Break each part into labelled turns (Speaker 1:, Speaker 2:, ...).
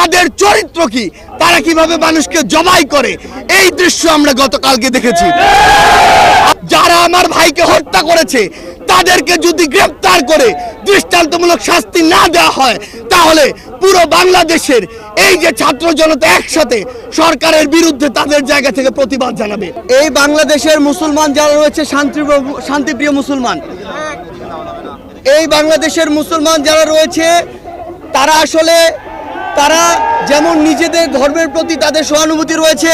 Speaker 1: তাদের চরিত্র কি, তারা কিভাবে মানুষকে জবাই করে, এই দৃশ্য আমরা গতকালকে দেখেছি। যারা আমার ভাইকে হত্যা করেছে তাদেরকে যদি গ্রেফতার করে দৃষ্টান্তমূলক শাস্তি না দেওয়া হয়, তাহলে পুরো বাংলাদেশের এই যে ছাত্র জনতা একসাথে সরকারের বিরুদ্ধে তাদের জায়গা থেকে প্রতিবাদ জানাবে।
Speaker 2: এই বাংলাদেশের মুসলমান যারা রয়েছে শান্তিপ্রিয় মুসলমান, এই বাংলাদেশের মুসলমান যারা রয়েছে তারা আসলে যেমন নিজেদের ধর্মের প্রতি তাদের সহানুভূতি রয়েছে,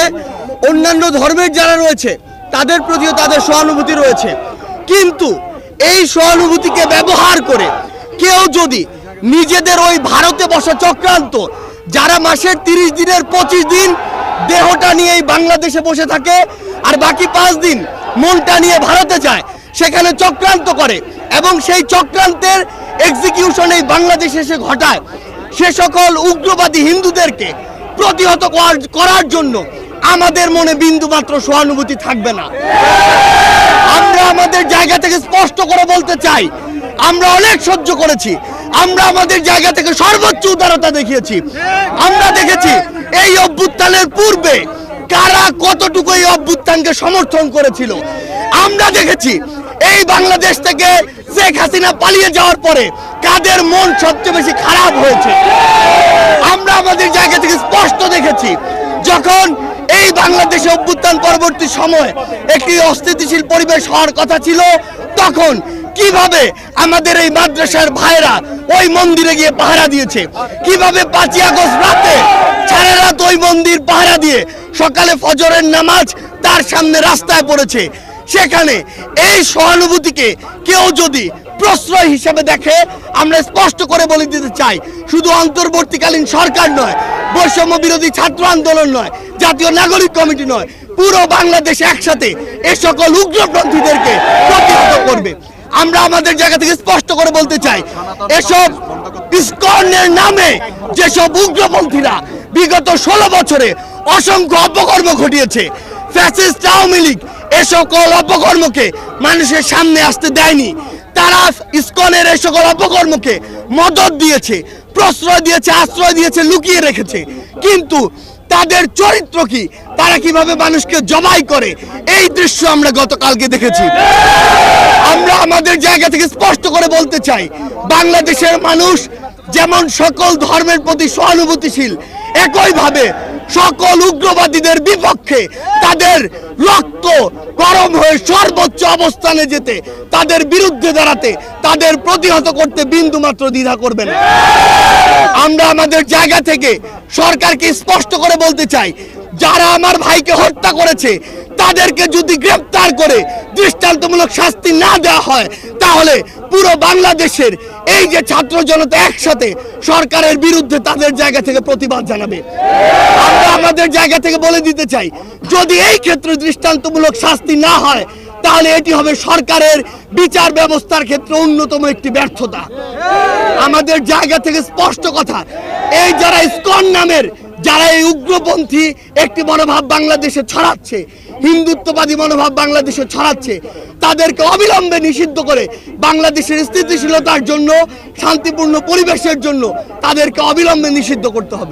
Speaker 2: অন্যান্য ধর্মের যারা রয়েছে তাদের প্রতিও তাদের সহানুভূতি রয়েছে। কিন্তু এই সহানুভূতিকে ব্যবহার করে কেউ যদি নিজেদের ওই ভারতে বসা চক্রান্ত, যারা মাসের 30 দিনের 25 দিন দেহটা নিয়ে এই বাংলাদেশে বসে থাকে আর বাকি 5 দিন মনটা নিয়ে ভারতে যায়, সেখানে চক্রান্ত করে এবং সেই চক্রান্তের এক্সিকিউশন এই বাংলাদেশে এসে ঘটায়, সে সকল উগ্রবাদী হিন্দুদেরকে প্রতিহত করার জন্য আমাদের মনে বিন্দুমাত্র সহানুভূতি থাকবে না। আমরা আমাদের জায়গা থেকে স্পষ্ট করে বলতে চাই, আমরা অনেক সহ্য করেছি, আমরা আমাদের জায়গা থেকে সর্বোচ্চ উদারতা দেখিয়েছি। আমরা দেখেছি এই অভ্যুত্থানের পূর্বে কারা কতটুকু এই অভ্যুত্থানকে সমর্থন করেছিল। আমরা দেখেছি এই বাংলাদেশ থেকে শেখ হাসিনা পালিয়ে যাওয়ার পরে কাদের মন সবচেয়ে বেশি খারাপ হয়েছে। আমরা আমাদের জায়গা থেকে স্পষ্ট দেখেছি, যখন এই বাংলাদেশে অভ্যুত্থান পরবর্তী সময় একটি অস্থিতিশীল পরিবেশ হওয়ার কথা ছিল, তখন কিভাবে আমাদের এই মাদ্রাসার ভাইরা ওই মন্দিরে গিয়ে পাহারা দিয়েছে, কিভাবে 5ই আগস্ট রাতে সারা রাত ওই মন্দির পাহারা দিয়ে সকালে ফজরের নামাজ তার সামনে রাস্তায় পড়েছে। সেখানে এই সহানুভূতিকে কেউ যদি প্রশ্রয় হিসেবে দেখে, আমরা স্পষ্ট করে বলে দিতে চাই, শুধু অন্তর্বর্তীকালীন সরকার নয়, বৈষম্য বিরোধী ছাত্র আন্দোলন নয়, জাতীয় নাগরিক কমিটি নয়, পুরো বাংলাদেশ একসাথে এ সকল উগ্রপন্থীদেরকে প্রতিহত করবে। আমরা আমাদের জায়গা থেকে স্পষ্ট করে বলতে চাই, এসব ইসকনের নামে যেসব উগ্রপন্থীরা বিগত 16 বছরে অসংখ্য অপকর্ম ঘটিয়েছে, ফ্যাসিস্ট আওয়ামী লীগ এ সকল অপকর্মকে মানুষের সামনে আসতে দেয়নি। তারা ইসকনের এই সকল অপকর্মকে মদত দিয়েছে, প্রশ্রয় দিয়েছে, আশ্রয় দিয়েছে, লুকিয়ে রেখেছে। কিন্তু তাদের চরিত্র কি, তারা কিভাবে মানুষকে জবাই করে, এই দৃশ্য আমরা গতকালকে দেখেছি। আমরা আমাদের জায়গা থেকে স্পষ্ট করে বলতে চাই, বাংলাদেশের মানুষ যেমন সকল ধর্মের প্রতি সহানুভূতিশীল, একইভাবে সকল উগ্রবাদীদের বিপক্ষে তাদের রক্ত গরম হয়ে সর্বোচ্চ অবস্থানে যেতে, তাদের বিরুদ্ধে দাঁড়াতে, তাদের প্রতিহত করতে বিন্দুমাত্র দ্বিধা করবে না। আমরা আমাদের জায়গা থেকে সরকারকে স্পষ্ট করে বলতে চাই, যারা আমার ভাইকে হত্যা করেছে তাদেরকে যদি গ্রেফতার করে দৃষ্টান্তমূলক শাস্তি না দেওয়া হয়, তাহলে পুরো বাংলাদেশের এই যে ছাত্র জনতা একসাথে সরকারের বিরুদ্ধে তাদের জায়গা থেকে প্রতিবাদ জানাবে। আমরা আমাদের জায়গা থেকে বলে দিতে চাই, যদি এই ক্ষেত্রে দৃষ্টান্তমূলক শাস্তি না হয়, তাহলে এটি হবে সরকারের বিচার ব্যবস্থার ক্ষেত্রে অন্যতম একটি ব্যর্থতা। আমাদের জায়গা থেকে স্পষ্ট কথা, এই যারা ইসকন নামের যারা এই উগ্রপন্থী একটি মনোভাব বাংলাদেশে ছড়াচ্ছে, হিন্দুত্ববাদী মনোভাব বাংলাদেশে ছড়াচ্ছে, তাদেরকে অবিলম্বে নিষিদ্ধ করে বাংলাদেশের স্থিতিশীলতার জন্য, শান্তিপূর্ণ পরিবেশের জন্য তাদেরকে অবিলম্বে নিষিদ্ধ করতে হবে।